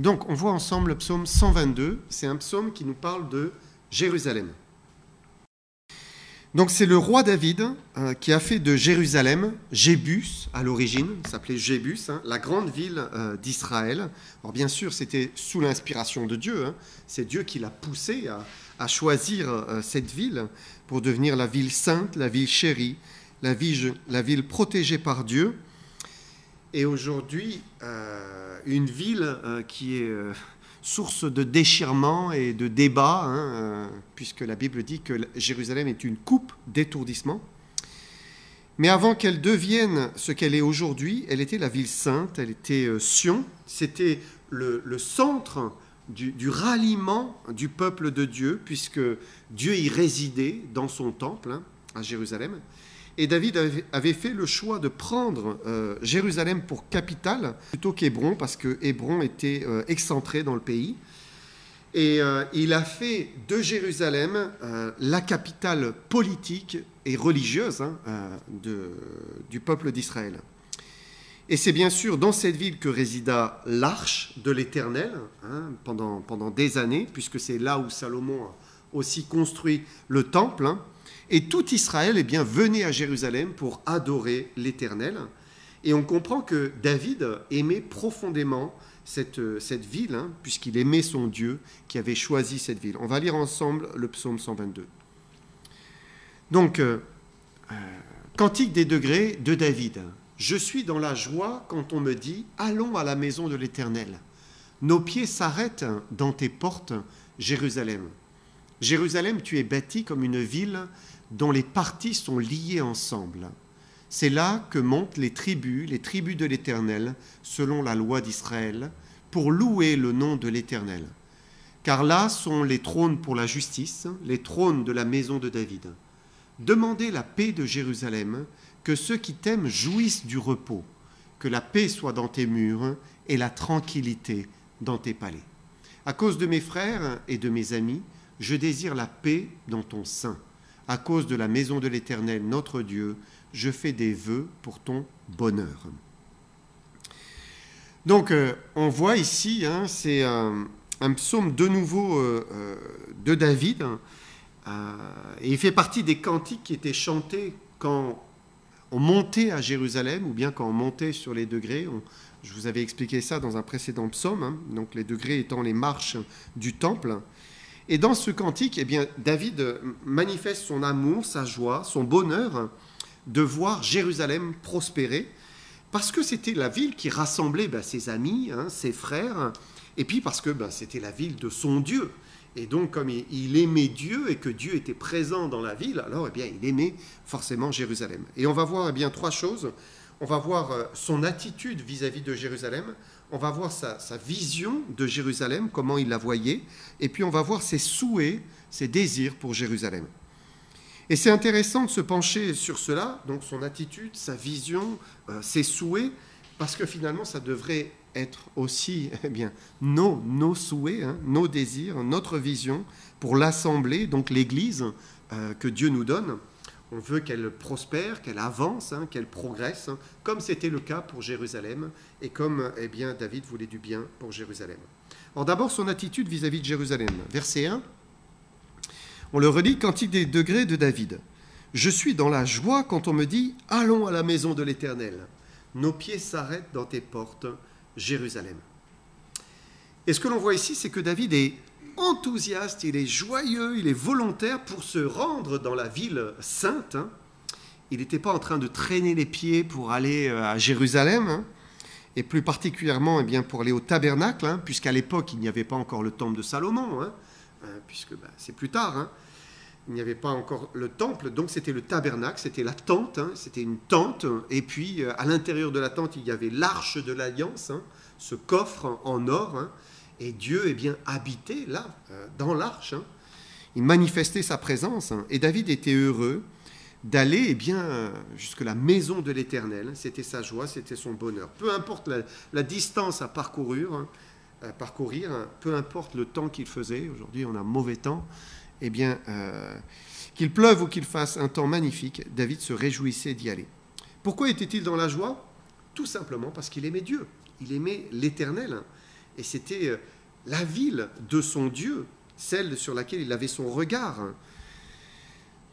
Donc, on voit ensemble le psaume 122. C'est un psaume qui nous parle de Jérusalem. Donc, c'est le roi David qui a fait de Jérusalem, Jébus à l'origine, ça s'appelait Jébus, la grande ville d'Israël. Alors, bien sûr, c'était sous l'inspiration de Dieu. C'est Dieu qui l'a poussé à choisir cette ville pour devenir la ville sainte, la ville chérie, la ville protégée par Dieu. Et aujourd'hui, une ville qui est source de déchirement et de débat, puisque la Bible dit que Jérusalem est une coupe d'étourdissement. Mais avant qu'elle devienne ce qu'elle est aujourd'hui, elle était la ville sainte, elle était Sion, c'était le centre du ralliement du peuple de Dieu, puisque Dieu y résidait dans son temple, à Jérusalem. Et David avait fait le choix de prendre Jérusalem pour capitale plutôt qu'Hébron, parce que Hébron était excentré dans le pays. Et il a fait de Jérusalem la capitale politique et religieuse du peuple d'Israël. Et c'est bien sûr dans cette ville que résida l'arche de l'Éternel pendant des années, puisque c'est là où Salomon a aussi construit le temple. Et tout Israël venait à Jérusalem pour adorer l'Éternel. Et on comprend que David aimait profondément cette ville, puisqu'il aimait son Dieu qui avait choisi cette ville. On va lire ensemble le psaume 122. Donc, Cantique des degrés de David. Je suis dans la joie quand on me dit « Allons à la maison de l'Éternel ». Nos pieds s'arrêtent dans tes portes, Jérusalem. Jérusalem, tu es bâtie comme une ville dont les parties sont liées ensemble. C'est là que montent les tribus de l'Éternel, selon la loi d'Israël, pour louer le nom de l'Éternel. Car là sont les trônes pour la justice, les trônes de la maison de David. Demandez la paix de Jérusalem, que ceux qui t'aiment jouissent du repos, que la paix soit dans tes murs et la tranquillité dans tes palais. À cause de mes frères et de mes amis, je désire la paix dans ton sein. À cause de la maison de l'Éternel, notre Dieu, je fais des vœux pour ton bonheur. Donc, on voit ici, c'est un psaume de nouveau de David, et il fait partie des cantiques qui étaient chantés quand on montait à Jérusalem, ou bien quand on montait sur les degrés. Je vous avais expliqué ça dans un précédent psaume, donc les degrés étant les marches du temple. Et dans ce cantique, David manifeste son amour, sa joie, son bonheur de voir Jérusalem prospérer, parce que c'était la ville qui rassemblait ses amis, ses frères, et puis parce que c'était la ville de son Dieu. Et donc, comme il aimait Dieu et que Dieu était présent dans la ville, alors il aimait forcément Jérusalem. Et on va voir trois choses. On va voir son attitude vis-à-vis de Jérusalem, on va voir sa vision de Jérusalem, comment il la voyait, et puis on va voir ses souhaits, ses désirs pour Jérusalem. Et c'est intéressant de se pencher sur cela, donc son attitude, sa vision, ses souhaits, parce que finalement ça devrait être aussi nos souhaits, nos désirs, notre vision pour l'assemblée, donc l'Église que Dieu nous donne. On veut qu'elle prospère, qu'elle avance, qu'elle progresse, comme c'était le cas pour Jérusalem, et comme David voulait du bien pour Jérusalem. Alors d'abord, son attitude vis-à-vis de Jérusalem. Verset 1, on le relit, Cantique des degrés de David. « Je suis dans la joie quand on me dit « Allons à la maison de l'Éternel ». Nos pieds s'arrêtent dans tes portes, Jérusalem. Et ce que l'on voit ici, c'est que David est enthousiaste, il est joyeux, il est volontaire pour se rendre dans la ville sainte. Il n'était pas en train de traîner les pieds pour aller à Jérusalem, et plus particulièrement pour aller au tabernacle, puisqu'à l'époque il n'y avait pas encore le temple de Salomon, puisque c'est plus tard, il n'y avait pas encore le temple, donc c'était le tabernacle, c'était la tente, c'était une tente, et puis à l'intérieur de la tente il y avait l'arche de l'alliance, ce coffre en or, et Dieu habitait là, dans l'arche. Il manifestait sa présence. Et David était heureux d'aller jusque la maison de l'Éternel. C'était sa joie, c'était son bonheur. Peu importe la distance à parcourir, peu importe le temps qu'il faisait. Aujourd'hui, on a mauvais temps. Qu'il pleuve ou qu'il fasse un temps magnifique, David se réjouissait d'y aller. Pourquoi était-il dans la joie ? Tout simplement parce qu'il aimait Dieu. Il aimait l'Éternel. et c'était la ville de son Dieu, celle sur laquelle il avait son regard.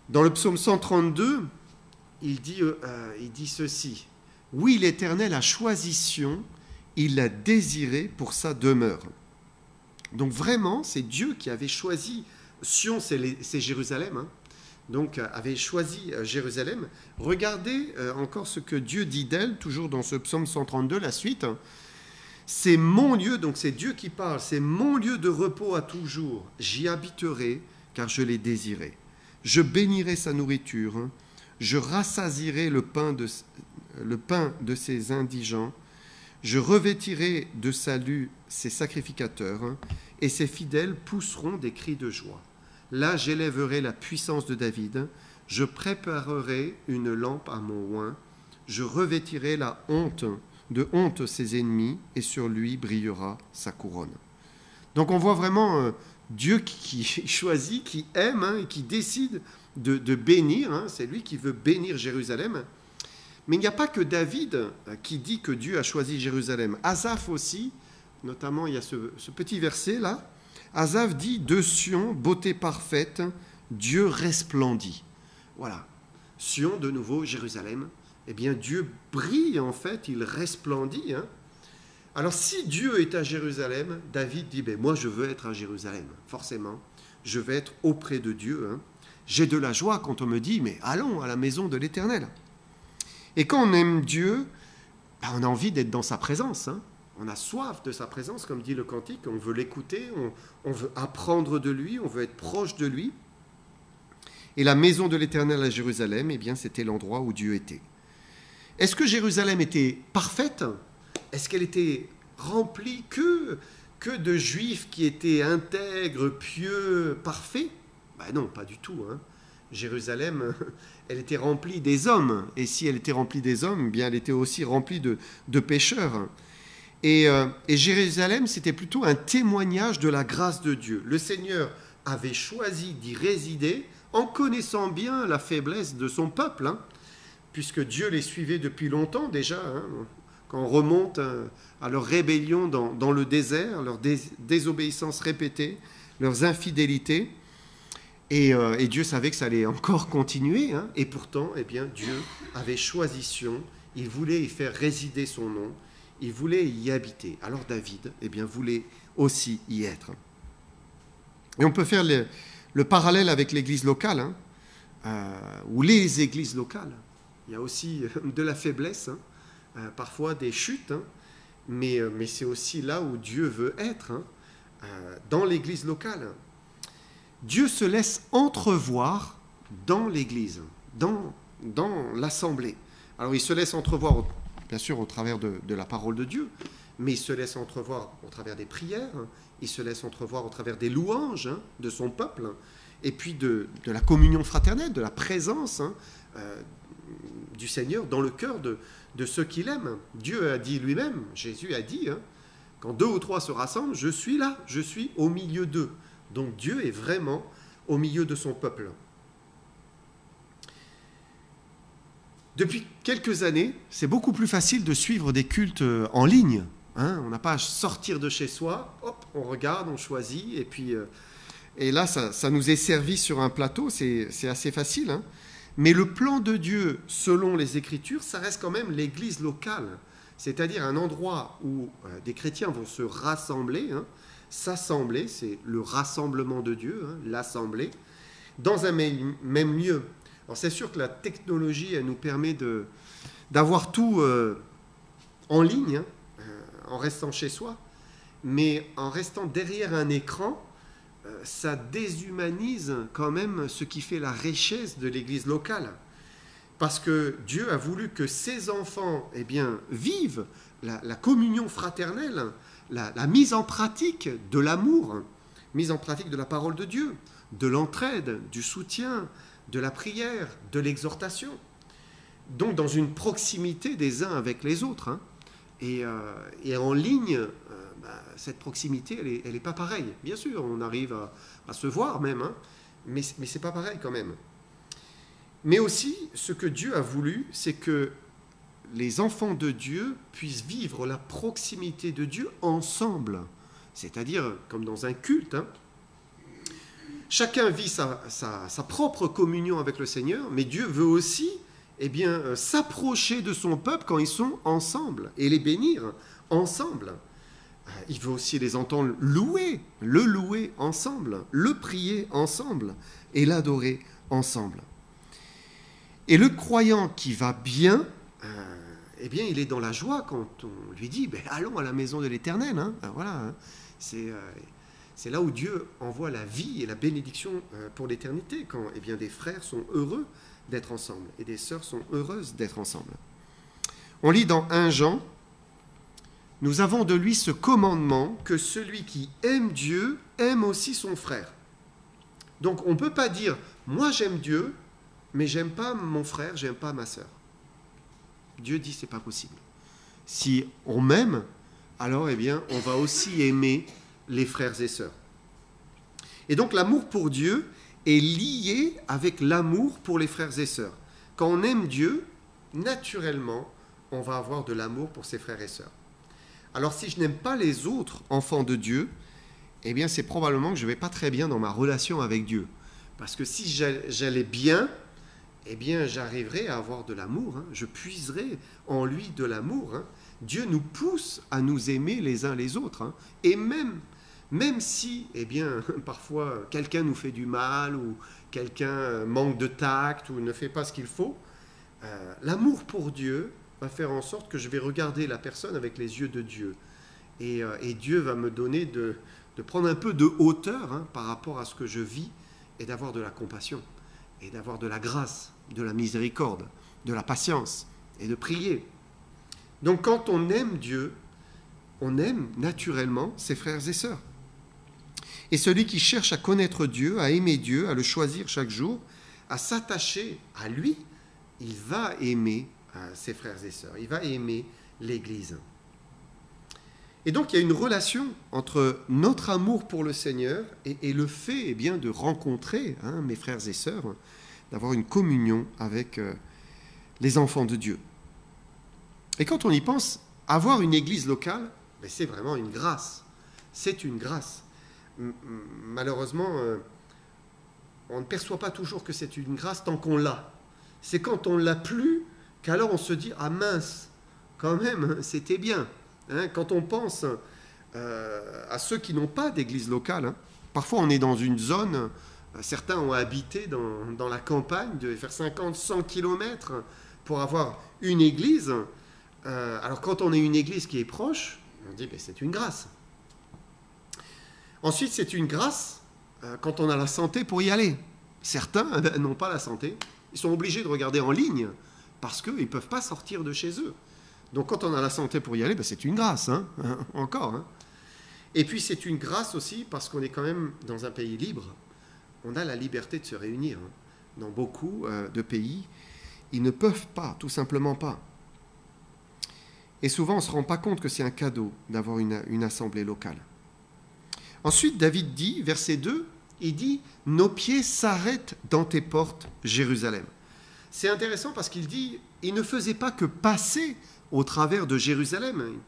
Dans le psaume 132, il dit ceci. « Oui, l'Éternel a choisi Sion, il l'a désiré pour sa demeure. » Donc vraiment, c'est Dieu qui avait choisi. Sion, c'est Jérusalem, hein. Donc avait choisi Jérusalem. Regardez encore ce que Dieu dit d'elle, toujours dans ce psaume 132, la suite. C'est mon lieu, donc c'est Dieu qui parle, c'est mon lieu de repos à toujours. J'y habiterai, car je l'ai désiré. Je bénirai sa nourriture, je rassasierai le pain de ses indigents, je revêtirai de salut ses sacrificateurs, et ses fidèles pousseront des cris de joie. Là, j'élèverai la puissance de David, je préparerai une lampe à mon oint, je revêtirai de honte ses ennemis, et sur lui brillera sa couronne. Donc on voit vraiment Dieu qui choisit, qui aime, hein, et qui décide de bénir, hein. C'est lui qui veut bénir Jérusalem. Mais il n'y a pas que David qui dit que Dieu a choisi Jérusalem. Asaph aussi, notamment il y a ce petit verset là. Asaph dit « De Sion, beauté parfaite, Dieu resplendit ». Voilà. Sion, de nouveau, Jérusalem. Eh bien, Dieu brille en fait, il resplendit. Hein. Alors, si Dieu est à Jérusalem, David dit « Moi, je veux être à Jérusalem, forcément. Je vais être auprès de Dieu. Hein. J'ai de la joie quand on me dit « Mais allons à la maison de l'Éternel ». Et quand on aime Dieu, on a envie d'être dans sa présence. Hein. On a soif de sa présence, comme dit le cantique. On veut l'écouter, on veut apprendre de lui, on veut être proche de lui. Et la maison de l'Éternel à Jérusalem, eh bien, c'était l'endroit où Dieu était. Est-ce que Jérusalem était parfaite? Est-ce qu'elle était remplie que de juifs qui étaient intègres, pieux, parfaits? Ben non, pas du tout. Hein. Jérusalem, elle était remplie des hommes. Et si elle était remplie des hommes, eh bien, elle était aussi remplie de pécheurs. Et Jérusalem, c'était plutôt un témoignage de la grâce de Dieu. Le Seigneur avait choisi d'y résider en connaissant bien la faiblesse de son peuple, hein, puisque Dieu les suivait depuis longtemps déjà. Hein, quand on remonte à leur rébellion dans le désert, leur désobéissance répétée, leurs infidélités. Et Dieu savait que ça allait encore continuer. Hein, et pourtant, eh bien, Dieu avait choisi Sion. Il voulait y faire résider son nom. Il voulait y habiter. Alors David, eh bien, voulait aussi y être. Et on peut faire le parallèle avec l'église locale, hein, ou les églises locales. Il y a aussi de la faiblesse, hein, parfois des chutes, hein, mais c'est aussi là où Dieu veut être, hein, dans l'église locale. Dieu se laisse entrevoir dans l'église, dans l'assemblée. Alors il se laisse entrevoir, bien sûr, au travers de la parole de Dieu, mais il se laisse entrevoir au travers des prières, il se laisse entrevoir au travers des louanges, hein, de son peuple, et puis de la communion fraternelle, de la présence, hein, du Seigneur dans le cœur de ceux qu'il aime. Dieu a dit lui-même, Jésus a dit, hein, quand 2 ou 3 se rassemblent, je suis là, je suis au milieu d'eux. Donc Dieu est vraiment au milieu de son peuple. Depuis quelques années, c'est beaucoup plus facile de suivre des cultes en ligne. Hein, on n'a pas à sortir de chez soi, hop, on regarde, on choisit, et puis et là, ça nous est servi sur un plateau, c'est assez facile. Hein. Mais le plan de Dieu, selon les Écritures, ça reste quand même l'église locale, c'est-à-dire un endroit où des chrétiens vont se rassembler, hein, s'assembler, c'est le rassemblement de Dieu, hein, l'assemblée, dans un même lieu. Alors c'est sûr que la technologie, elle nous permet d'avoir tout en ligne, hein, en restant chez soi, mais en restant derrière un écran, ça déshumanise quand même ce qui fait la richesse de l'église locale. Parce que Dieu a voulu que ses enfants, eh bien, vivent la communion fraternelle, la mise en pratique de l'amour, mise en pratique de la parole de Dieu, de l'entraide, du soutien, de la prière, de l'exhortation. Donc dans une proximité des uns avec les autres. Hein. Et en ligne, cette proximité, elle n'est pas pareille. Bien sûr, on arrive à se voir même, hein, mais ce n'est pas pareil quand même. Mais aussi, ce que Dieu a voulu, c'est que les enfants de Dieu puissent vivre la proximité de Dieu ensemble. C'est-à-dire, comme dans un culte, hein. Chacun vit sa propre communion avec le Seigneur, mais Dieu veut aussi s'approcher de son peuple quand ils sont ensemble et les bénir ensemble. Il veut aussi les entendre le louer ensemble, le prier ensemble et l'adorer ensemble. Et le croyant qui va bien, il est dans la joie quand on lui dit allons à la maison de l'Éternel. Hein. Voilà, hein. C'est là où Dieu envoie la vie et la bénédiction pour l'éternité, quand des frères sont heureux d'être ensemble et des sœurs sont heureuses d'être ensemble. On lit dans 1 Jean, « Nous avons de lui ce commandement que celui qui aime Dieu aime aussi son frère. » Donc on ne peut pas dire « Moi j'aime Dieu, mais j'aime pas mon frère, j'aime pas ma sœur. » Dieu dit « C'est pas possible. » Si on m'aime, alors on va aussi aimer les frères et sœurs. Et donc l'amour pour Dieu est lié avec l'amour pour les frères et sœurs. Quand on aime Dieu, naturellement, on va avoir de l'amour pour ses frères et sœurs. Alors si je n'aime pas les autres enfants de Dieu, c'est probablement que je ne vais pas très bien dans ma relation avec Dieu. Parce que si j'allais bien, j'arriverai à avoir de l'amour. Hein. Je puiserai en lui de l'amour. Hein. Dieu nous pousse à nous aimer les uns les autres. Hein. Et même si, parfois, quelqu'un nous fait du mal ou quelqu'un manque de tact ou ne fait pas ce qu'il faut, l'amour pour Dieu va faire en sorte que je vais regarder la personne avec les yeux de Dieu. Et Dieu va me donner de prendre un peu de hauteur par rapport à ce que je vis et d'avoir de la compassion et d'avoir de la grâce, de la miséricorde, de la patience et de prier. Donc quand on aime Dieu, on aime naturellement ses frères et sœurs. Et celui qui cherche à connaître Dieu, à aimer Dieu, à le choisir chaque jour, à s'attacher à lui, il va aimer ses frères et sœurs, il va aimer l'Église. Et donc il y a une relation entre notre amour pour le Seigneur et le fait de rencontrer mes frères et sœurs, d'avoir une communion avec les enfants de Dieu. Et quand on y pense, avoir une église locale, c'est vraiment une grâce. C'est une grâce. Malheureusement, on ne perçoit pas toujours que c'est une grâce tant qu'on l'a. C'est quand on ne l'a plus qu'alors on se dit « Ah mince, quand même, c'était bien ». Quand on pense à ceux qui n'ont pas d'église locale, parfois on est dans une zone, certains ont habité dans la campagne, de faire 50, 100 km pour avoir une église. Alors quand on est une église qui est proche, on dit c'est une grâce. Ensuite, c'est une grâce quand on a la santé pour y aller. Certains n'ont pas la santé, ils sont obligés de regarder en ligne parce qu'ils ne peuvent pas sortir de chez eux. Donc quand on a la santé pour y aller, c'est une grâce, encore. Et puis c'est une grâce aussi parce qu'on est quand même dans un pays libre. On a la liberté de se réunir. Dans beaucoup de pays, ils ne peuvent pas, tout simplement pas. Et souvent, on ne se rend pas compte que c'est un cadeau d'avoir une assemblée locale. Ensuite, David dit, verset 2, il dit « Nos pieds s'arrêtent dans tes portes, Jérusalem ». C'est intéressant parce qu'il dit « Il ne faisait pas que passer au travers de Jérusalem ».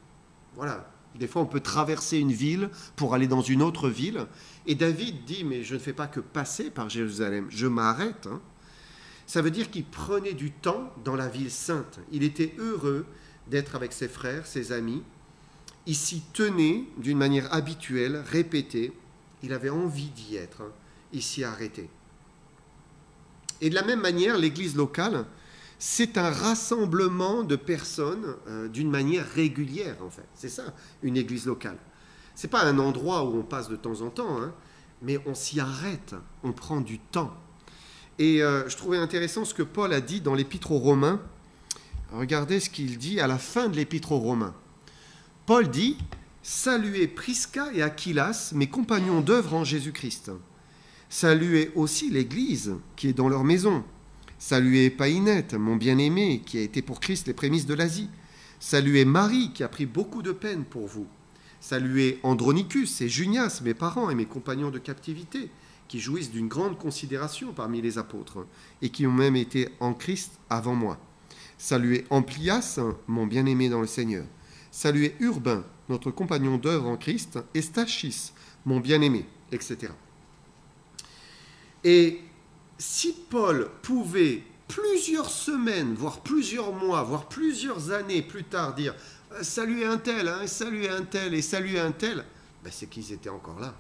Voilà, des fois on peut traverser une ville pour aller dans une autre ville. Et David dit « Mais je ne fais pas que passer par Jérusalem, je m'arrête ». Ça veut dire qu'il prenait du temps dans la ville sainte. Il était heureux d'être avec ses frères, ses amis. Il s'y tenait d'une manière habituelle, répétée. Il avait envie d'y être. Il s'y arrêtait. Et de la même manière, l'église locale, c'est un rassemblement de personnes d'une manière régulière, en fait. C'est ça, une église locale. Ce n'est pas un endroit où on passe de temps en temps, mais on s'y arrête, on prend du temps. Et je trouvais intéressant ce que Paul a dit dans l'Épître aux Romains. Regardez ce qu'il dit à la fin de l'Épître aux Romains. Paul dit « Saluez Prisca et Aquilas, mes compagnons d'œuvre en Jésus-Christ. Saluez aussi l'Église qui est dans leur maison. Saluez Païnette, mon bien-aimé, qui a été pour Christ les prémices de l'Asie. Saluez Marie, qui a pris beaucoup de peine pour vous. Saluez Andronicus et Junias, mes parents et mes compagnons de captivité, qui jouissent d'une grande considération parmi les apôtres, et qui ont même été en Christ avant moi. Saluez Amplias, mon bien-aimé dans le Seigneur. Saluez Urbain, notre compagnon d'œuvre en Christ, et Stachys, mon bien-aimé, etc. Et si Paul pouvait plusieurs semaines, voire plusieurs mois, voire plusieurs années plus tard dire « Saluez un tel, hein, saluez un tel et saluez un tel », ben c'est qu'ils étaient encore là.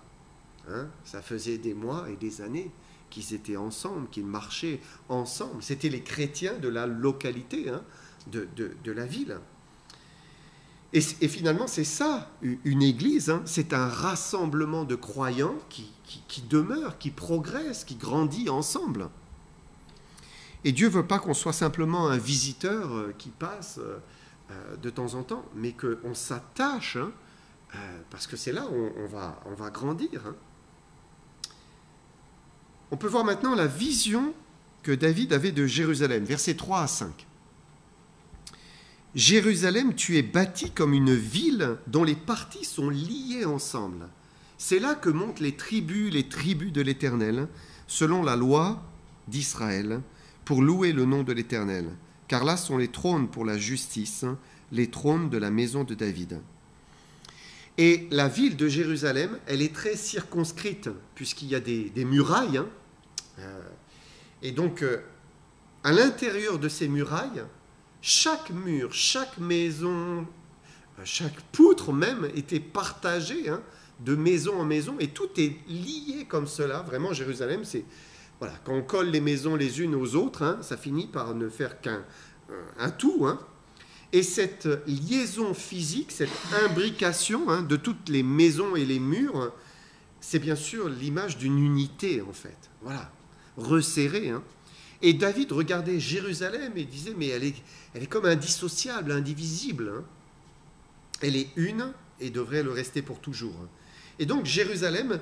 Hein, ça faisait des mois et des années qu'ils étaient ensemble, qu'ils marchaient ensemble. C'était les chrétiens de la localité, hein, de la ville. Et finalement, c'est ça, une église, hein, c'est un rassemblement de croyants qui demeure, qui progresse, qui grandit ensemble. Et Dieu ne veut pas qu'on soit simplement un visiteur qui passe de temps en temps, mais qu'on s'attache, hein, parce que c'est là où on va grandir. Hein. On peut voir maintenant la vision que David avait de Jérusalem, versets 3 à 5. Jérusalem, tu es bâtie comme une ville dont les parties sont liées ensemble. C'est là que montent les tribus de l'Éternel, selon la loi d'Israël, pour louer le nom de l'Éternel. Car là sont les trônes pour la justice, les trônes de la maison de David. Et la ville de Jérusalem, elle est très circonscrite, puisqu'il y a des murailles. Hein. Et donc, à l'intérieur de ces murailles, chaque mur, chaque maison, chaque poutre même était partagée, hein, de maison en maison, et tout est lié comme cela. Vraiment, Jérusalem, c'est... Voilà, quand on colle les maisons les unes aux autres, hein, ça finit par ne faire qu'un tout. Hein. Et cette liaison physique, cette imbrication, hein, de toutes les maisons et les murs, c'est bien sûr l'image d'une unité, en fait. Voilà, resserrée. Hein. Et David regardait Jérusalem et disait, mais elle est comme indissociable, indivisible. Hein. Elle est une et devrait le rester pour toujours. Et donc Jérusalem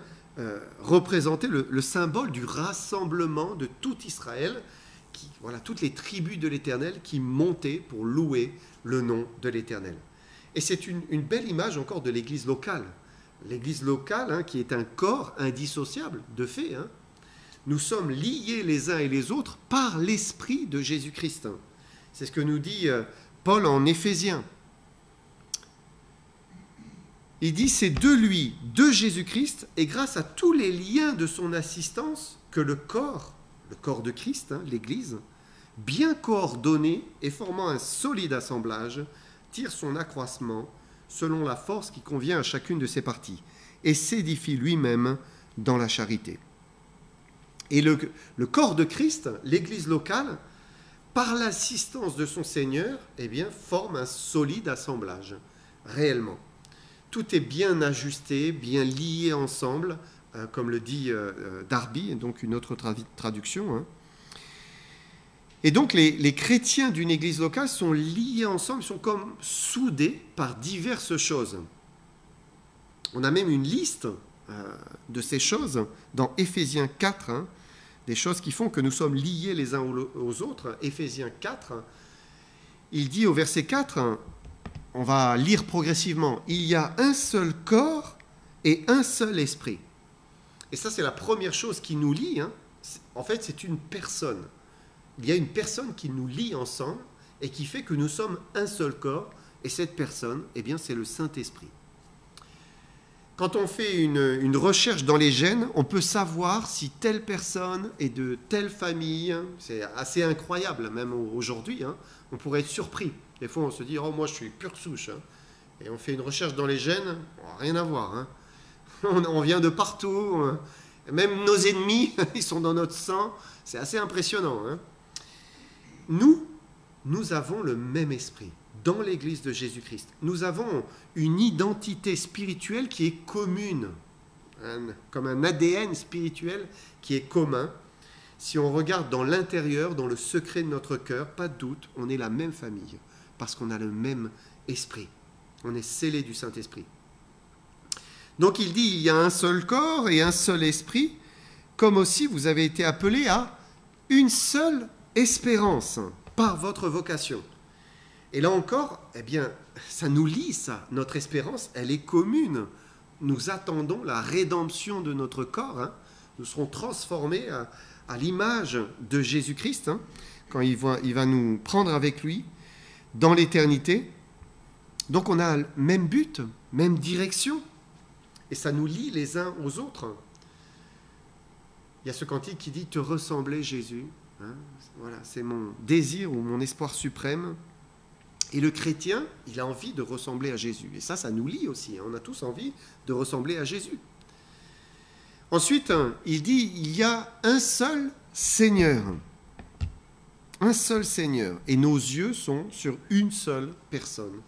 représentait le symbole du rassemblement de tout Israël, voilà, toutes les tribus de l'Éternel qui montaient pour louer le nom de l'Éternel. Et c'est une belle image encore de l'Église locale. L'Église locale, hein, qui est un corps indissociable, de fait. Hein. Nous sommes liés les uns et les autres par l'Esprit de Jésus-Christ. Hein. C'est ce que nous dit Paul en Éphésiens. Il dit, c'est de lui, de Jésus-Christ, et grâce à tous les liens de son assistance, que le corps de Christ, hein, l'Église, bien coordonné et formant un solide assemblage, tire son accroissement selon la force qui convient à chacune de ses parties, et s'édifie lui-même dans la charité. Et le corps de Christ, l'Église locale, par l'assistance de son Seigneur, eh bien, forme un solide assemblage, réellement. Tout est bien ajusté, bien lié ensemble, comme le dit Darby, donc une autre traduction. Hein. Et donc les chrétiens d'une église locale sont liés ensemble, ils sont comme soudés par diverses choses. On a même une liste de ces choses dans Éphésiens 4, hein, des choses qui font que nous sommes liés les uns aux autres. Éphésiens 4, il dit au verset 4... On va lire progressivement. Il y a un seul corps et un seul esprit. Et ça, c'est la première chose qui nous lie. Hein. En fait, c'est une personne. Il y a une personne qui nous lie ensemble et qui fait que nous sommes un seul corps. Et cette personne, eh bien, c'est le Saint-Esprit. Quand on fait une recherche dans les gènes, on peut savoir si telle personne est de telle famille. C'est assez incroyable, même aujourd'hui. Hein. On pourrait être surpris. Des fois, on se dit, oh, moi, je suis pure souche. Hein. Et on fait une recherche dans les gènes, rien à voir. Hein. On vient de partout. Hein. Même nos ennemis, ils sont dans notre sang. C'est assez impressionnant. Hein. Nous avons le même esprit dans l'Église de Jésus-Christ. Nous avons une identité spirituelle qui est commune, comme un ADN spirituel qui est commun. Si on regarde dans l'intérieur, dans le secret de notre cœur, pas de doute, on est la même famille. Parce qu'on a le même esprit. On est scellé du Saint-Esprit. Donc il dit, il y a un seul corps et un seul esprit, comme aussi vous avez été appelés à une seule espérance par votre vocation. Et là encore, eh bien, ça nous lie, ça. Notre espérance, elle est commune. Nous attendons la rédemption de notre corps. Hein. Nous serons transformés à l'image de Jésus-Christ. Hein. quand il va nous prendre avec lui dans l'éternité. Donc on a le même but, même direction, et ça nous lie les uns aux autres. Il y a ce cantique qui dit « Te ressembler, Jésus ». Voilà, c'est mon désir ou mon espoir suprême. Et le chrétien, il a envie de ressembler à Jésus. Et ça nous lie aussi. On a tous envie de ressembler à Jésus. Ensuite, il dit, il y a un seul Seigneur. Un seul Seigneur. Et nos yeux sont sur une seule personne,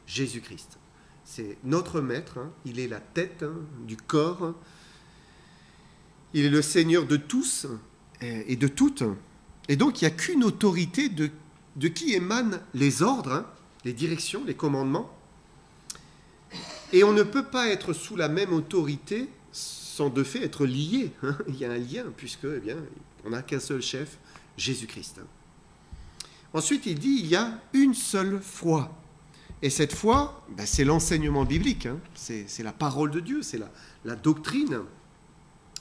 Jésus-Christ. C'est notre maître, il est la tête du corps. Il est le Seigneur de tous et de toutes. Et donc, il n'y a qu'une autorité de qui émanent les ordres, les directions, les commandements. Et on ne peut pas être sous la même autorité sans de fait être lié. Il y a un lien, puisque, on n'a qu'un seul chef, Jésus-Christ. Ensuite, il dit, il y a une seule foi. Et cette foi, c'est l'enseignement biblique, c'est la parole de Dieu, c'est la doctrine.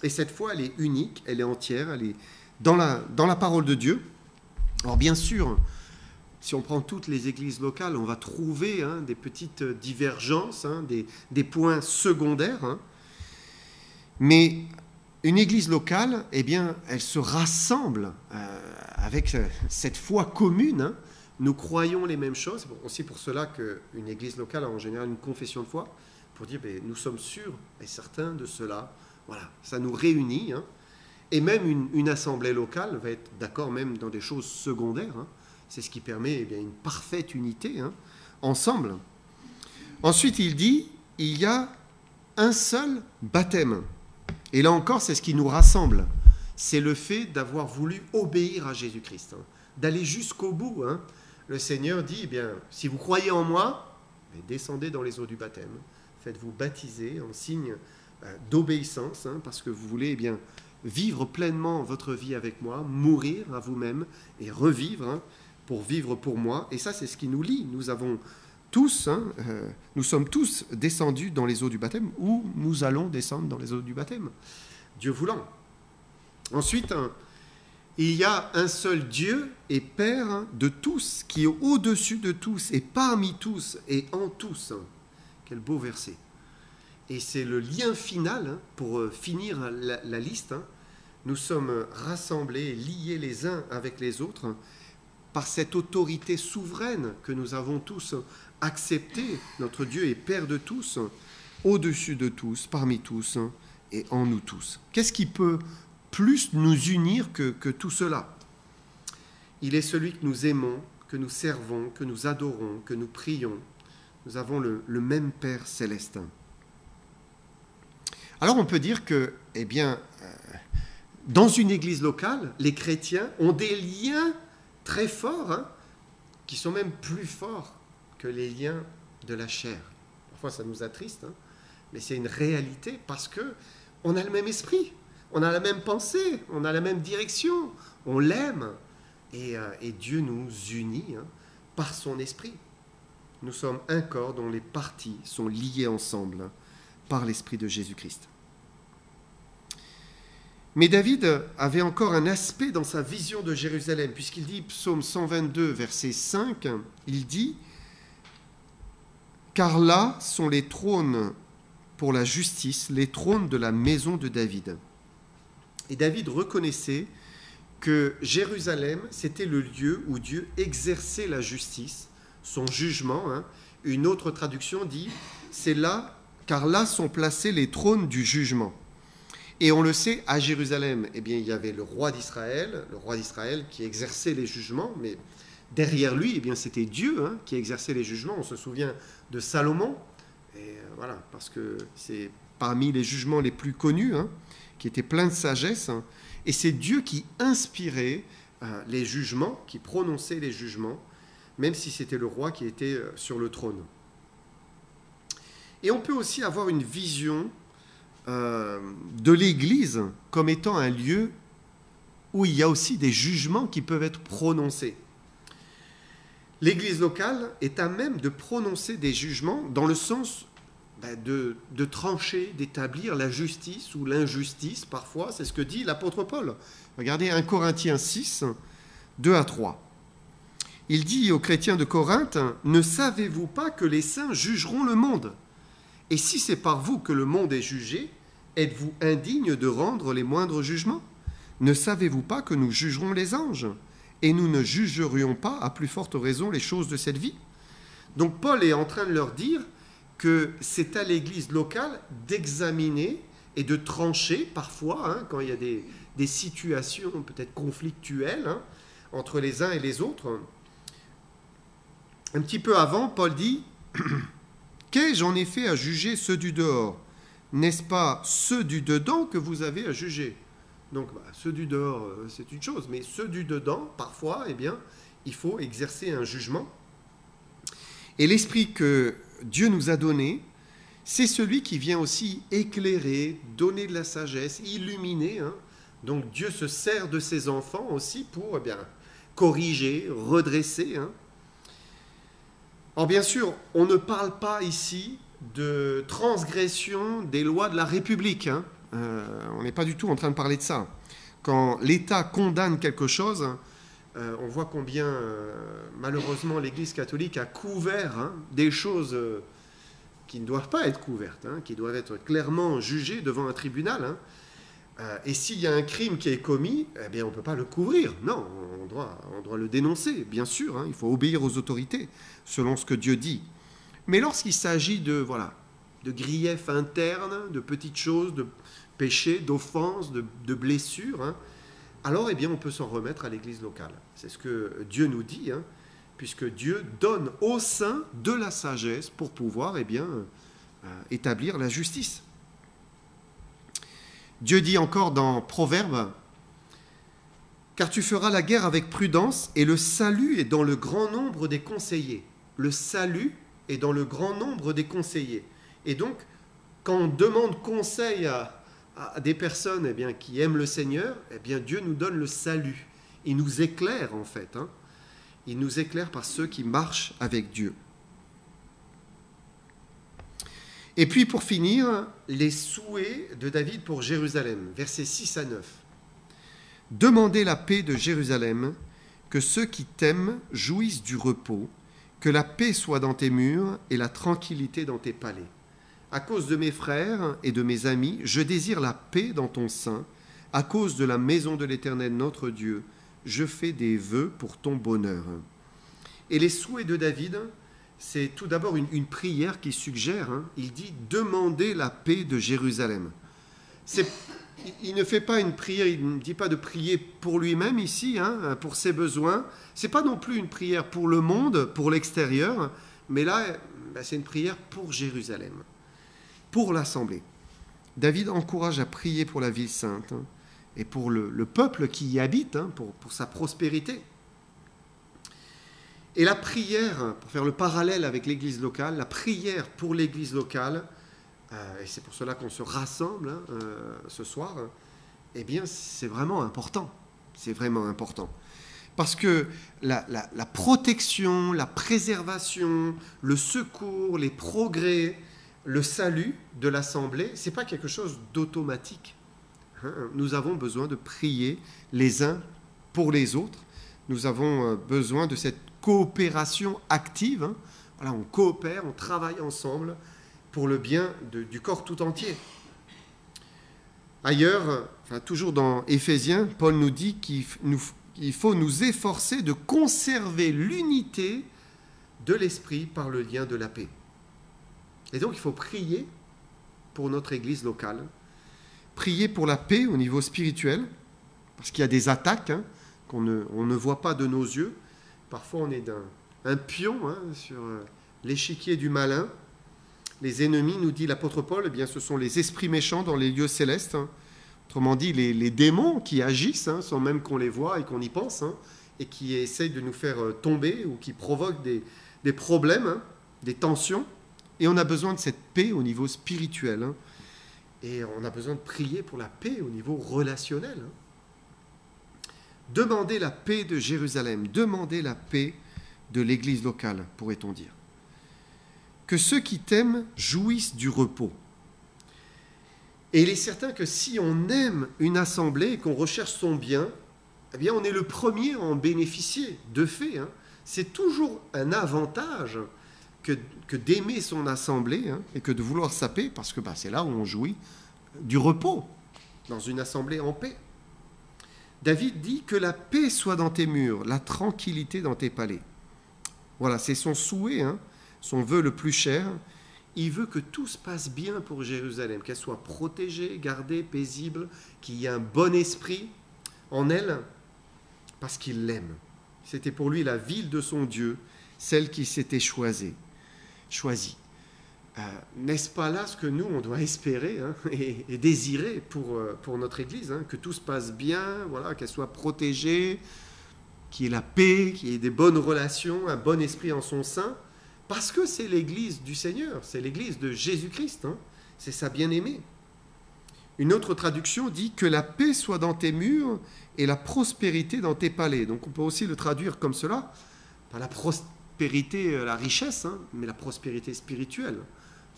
Et cette foi, elle est unique, elle est entière, elle est dans la parole de Dieu. Alors bien sûr, si on prend toutes les églises locales, on va trouver des petites divergences, des points secondaires. Mais une église locale, elle se rassemble avec cette foi commune. Nous croyons les mêmes choses. C'est aussi pour cela qu'une église locale a en général une confession de foi, pour dire nous sommes sûrs et certains de cela. Voilà, ça nous réunit. Et même une assemblée locale va être d'accord même dans des choses secondaires. C'est ce qui permet une parfaite unité ensemble. Ensuite, il dit, il y a un seul baptême. Et là encore, c'est ce qui nous rassemble. C'est le fait d'avoir voulu obéir à Jésus-Christ, d'aller jusqu'au bout. Le Seigneur dit, si vous croyez en moi, descendez dans les eaux du baptême. Faites-vous baptiser en signe d'obéissance, parce que vous voulez vivre pleinement votre vie avec moi, mourir à vous-même et revivre pour vivre pour moi. Et ça, c'est ce qui nous lie. Nous avons tous, nous sommes tous descendus dans les eaux du baptême, ou nous allons descendre dans les eaux du baptême, Dieu voulant. Ensuite, il y a un seul Dieu et Père de tous, qui est au-dessus de tous, et parmi tous, et en tous. Quel beau verset. Et c'est le lien final, pour finir la liste. Nous sommes rassemblés, liés les uns avec les autres, par cette autorité souveraine que nous avons tous acceptée. Notre Dieu est Père de tous, au-dessus de tous, parmi tous, et en nous tous. Qu'est-ce qui peut plus nous unir que tout cela? Il est celui que nous aimons, que nous servons, que nous adorons, que nous prions. Nous avons le même Père céleste. Alors on peut dire que, dans une église locale, les chrétiens ont des liens très forts, qui sont même plus forts que les liens de la chair. Parfois ça nous attriste, mais c'est une réalité parce qu'on a le même esprit, on a la même pensée, on a la même direction, on l'aime, et Dieu nous unit par son esprit. Nous sommes un corps dont les parties sont liées ensemble par l'esprit de Jésus-Christ. Mais David avait encore un aspect dans sa vision de Jérusalem, puisqu'il dit, psaume 122, verset 5, il dit « Car là sont les trônes pour la justice, les trônes de la maison de David. » Et David reconnaissait que Jérusalem, c'était le lieu où Dieu exerçait la justice, son jugement. Une autre traduction dit « C'est là, car là sont placés les trônes du jugement. » Et on le sait, à Jérusalem, il y avait le roi d'Israël qui exerçait les jugements, mais derrière lui, c'était Dieu qui exerçait les jugements. On se souvient de Salomon, et voilà, parce que c'est parmi les jugements les plus connus, qui était plein de sagesse, et c'est Dieu qui inspirait les jugements, qui prononçait les jugements, même si c'était le roi qui était sur le trône. Et on peut aussi avoir une vision de l'Église comme étant un lieu où il y a aussi des jugements qui peuvent être prononcés. L'Église locale est à même de prononcer des jugements dans le sens de trancher, d'établir la justice ou l'injustice parfois. C'est ce que dit l'apôtre Paul. Regardez 1 Corinthiens 6, 2 à 3. Il dit aux chrétiens de Corinthe, « Ne savez-vous pas que les saints jugeront le monde ? Et si c'est par vous que le monde est jugé, êtes-vous indigne de rendre les moindres jugements ? Ne savez-vous pas que nous jugerons les anges ? Et nous ne jugerions pas à plus forte raison les choses de cette vie ?» Donc Paul est en train de leur dire que c'est à l'Église locale d'examiner et de trancher parfois, quand il y a des situations peut-être conflictuelles entre les uns et les autres. Un petit peu avant, Paul dit « Qu'ai-je en effet à juger ceux du dehors ? N'est-ce pas ceux du dedans que vous avez à juger ?» Donc ceux du dehors, c'est une chose, mais ceux du dedans, parfois, eh bien, il faut exercer un jugement. Et l'esprit que Dieu nous a donné, c'est celui qui vient aussi éclairer, donner de la sagesse, illuminer. Donc Dieu se sert de ses enfants aussi pour corriger, redresser. Alors bien sûr, on ne parle pas ici de transgression des lois de la République. On n'est pas du tout en train de parler de ça. Quand l'État condamne quelque chose, on voit combien, malheureusement, l'Église catholique a couvert des choses qui ne doivent pas être couvertes, qui doivent être clairement jugées devant un tribunal. Et s'il y a un crime qui est commis, eh bien, on ne peut pas le couvrir. Non, on doit le dénoncer, bien sûr. Il faut obéir aux autorités, selon ce que Dieu dit. Mais lorsqu'il s'agit de griefs internes, de petites choses, de péchés, d'offenses, de blessures, alors eh bien, on peut s'en remettre à l'Église locale. C'est ce que Dieu nous dit, puisque Dieu donne aux saints de la sagesse pour pouvoir établir la justice. Dieu dit encore dans Proverbes, « Car tu feras la guerre avec prudence, et le salut est dans le grand nombre des conseillers. » Le salut est dans le grand nombre des conseillers. Et donc, quand on demande conseil à des personnes qui aiment le Seigneur, Dieu nous donne le salut. Il nous éclaire en fait. Il nous éclaire par ceux qui marchent avec Dieu. Et puis pour finir, les souhaits de David pour Jérusalem, versets 6 à 9. « Demandez la paix de Jérusalem, que ceux qui t'aiment jouissent du repos, que la paix soit dans tes murs et la tranquillité dans tes palais. À cause de mes frères et de mes amis, je désire la paix dans ton sein. À cause de la maison de l'Éternel notre Dieu, je fais des vœux pour ton bonheur. » Et les souhaits de David, c'est tout d'abord une prière qui suggère, il dit « Demandez la paix de Jérusalem ». Il ne fait pas une prière, il ne dit pas de prier pour lui-même ici, pour ses besoins. Ce n'est pas non plus une prière pour le monde, pour l'extérieur, mais là, c'est une prière pour Jérusalem, pour l'assemblée. David encourage à prier pour la ville sainte et pour le peuple qui y habite, pour sa prospérité. Et la prière, pour faire le parallèle avec l'église locale, la prière pour l'église locale, et c'est pour cela qu'on se rassemble ce soir, eh bien c'est vraiment important. C'est vraiment important. Parce que la protection, la préservation, le secours, les progrès, le salut de l'assemblée, ce n'est pas quelque chose d'automatique. Nous avons besoin de prier les uns pour les autres. Nous avons besoin de cette coopération active. Voilà, on coopère, on travaille ensemble pour le bien du corps tout entier. Ailleurs, toujours dans Éphésiens, Paul nous dit qu'il faut nous efforcer de conserver l'unité de l'esprit par le lien de la paix. Et donc, il faut prier pour notre église locale, prier pour la paix au niveau spirituel, parce qu'il y a des attaques on ne voit pas de nos yeux. Parfois, on est un pion sur l'échiquier du malin. Les ennemis, nous dit l'apôtre Paul, eh bien, ce sont les esprits méchants dans les lieux célestes. Autrement dit, les démons qui agissent, sans même qu'on les voit et qu'on y pense, et qui essayent de nous faire tomber ou qui provoquent des problèmes, des tensions. Et on a besoin de cette paix au niveau spirituel. Et on a besoin de prier pour la paix au niveau relationnel. Demandez la paix de Jérusalem, demandez la paix de l'église locale, pourrait-on dire. Que ceux qui t'aiment jouissent du repos. Et il est certain que si on aime une assemblée et qu'on recherche son bien, eh bien on est le premier à en bénéficier, de fait. Hein. C'est toujours un avantage que d'aimer son assemblée, hein, et que de vouloir sa paix, parce que c'est là où on jouit du repos, dans une assemblée en paix. David dit que la paix soit dans tes murs, la tranquillité dans tes palais. Voilà, c'est son souhait, hein, son vœu le plus cher. Il veut que tout se passe bien pour Jérusalem, qu'elle soit protégée, gardée, paisible, qu'il y ait un bon esprit en elle, parce qu'il l'aime. C'était pour lui la ville de son Dieu, celle qui s'était choisie. N'est-ce pas là ce que nous, on doit espérer, hein, et désirer pour notre Église, hein, que tout se passe bien, voilà, qu'elle soit protégée, qu'il y ait la paix, qu'il y ait des bonnes relations, un bon esprit en son sein, parce que c'est l'Église du Seigneur, c'est l'Église de Jésus-Christ, hein, c'est sa bien-aimée. Une autre traduction dit que la paix soit dans tes murs et la prospérité dans tes palais. Donc on peut aussi le traduire comme cela, pas la prospérité, la richesse, hein, mais la prospérité spirituelle.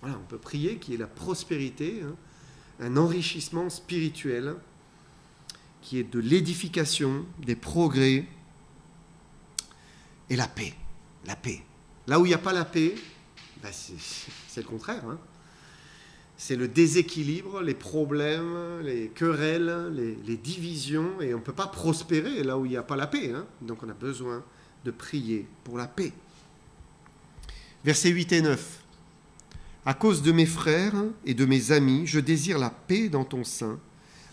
Voilà, on peut prier qu'il y ait la prospérité, hein, un enrichissement spirituel, qui est de l'édification, des progrès et la paix. La paix. Là où il n'y a pas la paix, c'est le contraire. Hein. C'est le déséquilibre, les problèmes, les querelles, les divisions, et on ne peut pas prospérer là où il n'y a pas la paix. Hein. Donc on a besoin de prier pour la paix. Versets 8 et 9. À cause de mes frères et de mes amis, je désire la paix dans ton sein.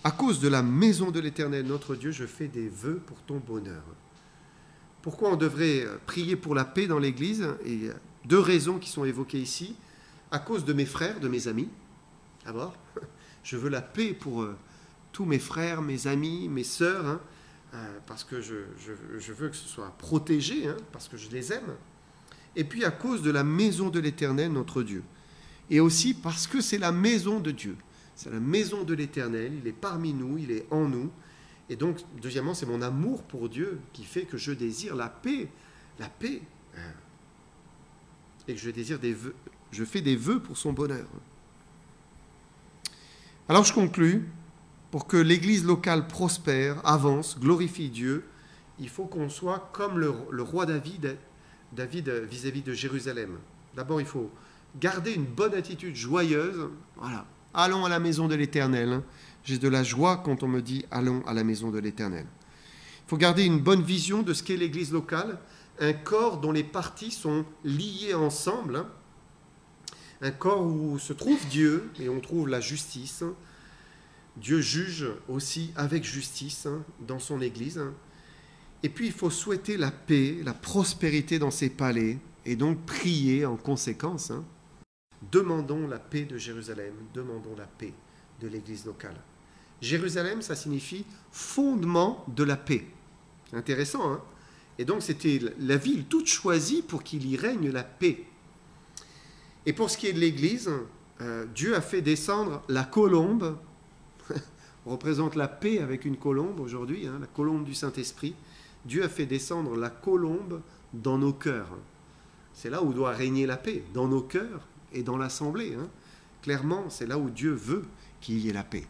À cause de la maison de l'Éternel, notre Dieu, je fais des vœux pour ton bonheur. Pourquoi on devrait prier pour la paix dans l'Église? Et deux raisons qui sont évoquées ici. À cause de mes frères, de mes amis. D'abord, je veux la paix pour tous mes frères, mes amis, mes sœurs, hein, parce que je veux que ce soit protégé, hein, parce que je les aime. Et puis à cause de la maison de l'Éternel, notre Dieu. Et aussi parce que c'est la maison de Dieu. C'est la maison de l'Éternel, il est parmi nous, il est en nous. Et donc, deuxièmement, c'est mon amour pour Dieu qui fait que je désire la paix, et que je désire des vœux, je fais des vœux pour son bonheur. Alors je conclus, pour que l'Église locale prospère, avance, glorifie Dieu, il faut qu'on soit comme le roi David vis-à-vis de Jérusalem. D'abord, il faut garder une bonne attitude joyeuse. Voilà. Allons à la maison de l'Éternel. J'ai de la joie quand on me dit « allons à la maison de l'Éternel ». Il faut garder une bonne vision de ce qu'est l'Église locale, un corps dont les parties sont liées ensemble, un corps où se trouve Dieu et on trouve la justice. Dieu juge aussi avec justice dans son Église. Et puis il faut souhaiter la paix, la prospérité dans ses palais et donc prier en conséquence. Demandons la paix de Jérusalem, demandons la paix de l'Église locale. Jérusalem, ça signifie fondement de la paix. C'est intéressant, hein? Et donc c'était la ville toute choisie pour qu'il y règne la paix. Et pour ce qui est de l'Église, Dieu a fait descendre la colombe. On représente la paix avec une colombe aujourd'hui, hein, la colombe du Saint-Esprit. Dieu a fait descendre la colombe dans nos cœurs. C'est là où doit régner la paix, dans nos cœurs et dans l'assemblée. Hein. Clairement, c'est là où Dieu veut qu'il y ait la paix.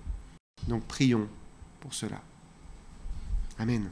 Donc prions pour cela. Amen.